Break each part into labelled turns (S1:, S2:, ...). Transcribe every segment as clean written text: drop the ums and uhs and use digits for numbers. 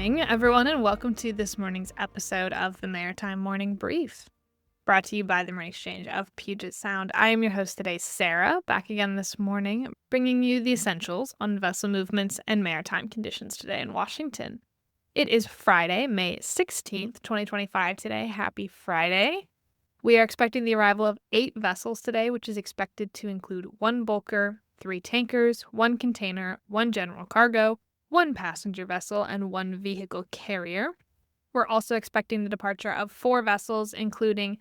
S1: morning, everyone, and welcome to this morning's episode of the Maritime Morning Brief, brought to you by the Marine Exchange of Puget Sound. I am your host today, Sarah, back again this morning, bringing you the essentials on vessel movements and maritime conditions today in Washington. It is Friday, May 16th, 2025 today. Happy Friday. We are expecting the arrival of 8 vessels today, which is expected to include 1 bulker, 3 tankers, 1 container, 1 general cargo, 1 passenger vessel, and 1 vehicle carrier. We're also expecting the departure of 4 vessels, including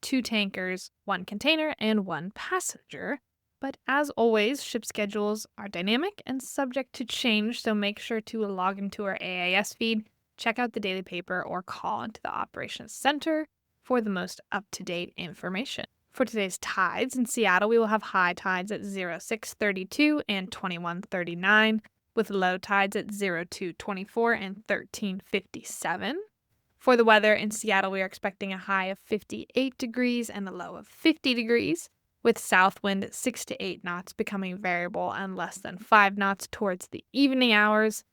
S1: 2 tankers, 1 container, and 1 passenger. But as always, ship schedules are dynamic and subject to change, so make sure to log into our AIS feed, check out the daily paper, or call into the Operations Center for the most up-to-date information. For today's tides in Seattle, we will have high tides at 06:32 and 21:39, with low tides at 02:24 and 13:57. For the weather in Seattle, we are expecting a high of 58 degrees and a low of 50 degrees, with south wind at 6 to 8 knots becoming variable and less than 5 knots towards the evening hours,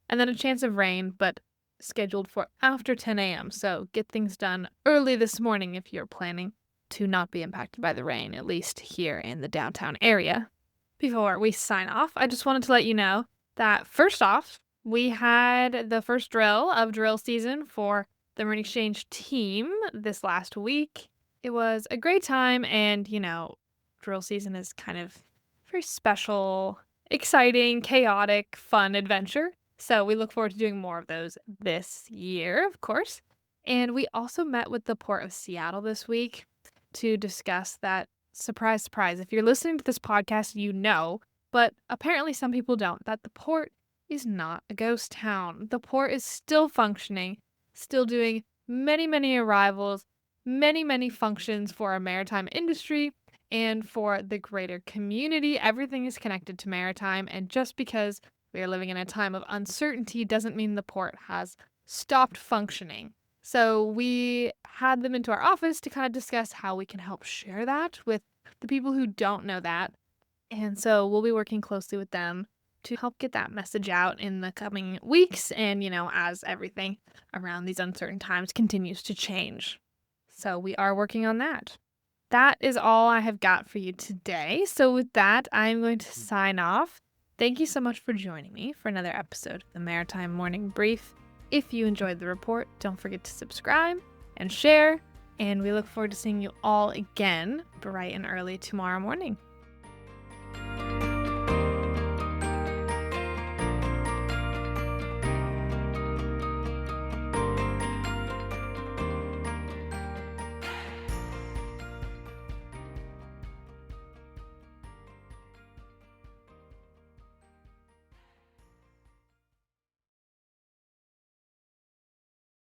S1: and then a chance of rain, but scheduled for after 10 a.m., so get things done early this morning if you're planning to not be impacted by the rain, at least here in the downtown area. Before we sign off, I just wanted to let you know that first off, we had the first drill of drill season for the Marine Exchange team this last week. It was a great time, and, drill season is kind of very special, exciting, chaotic, fun adventure. So we look forward to doing more of those this year, of course. And we also met with the Port of Seattle this week to discuss that, surprise, surprise, if you're listening to this podcast, you know, but apparently some people don't, that the port is not a ghost town. The port is still functioning, still doing many, many arrivals, many, many functions for our maritime industry and for the greater community. Everything is connected to maritime, and just because we are living in a time of uncertainty doesn't mean the port has stopped functioning. So we had them into our office to kind of discuss how we can help share that with the people who don't know that. And so we'll be working closely with them to help get that message out in the coming weeks and, as everything around these uncertain times continues to change. So we are working on that. That is all I have got for you today. So with that, I'm going to sign off. Thank you so much for joining me for another episode of the Maritime Morning Brief. If you enjoyed the report, don't forget to subscribe and share, and we look forward to seeing you all again bright and early tomorrow morning.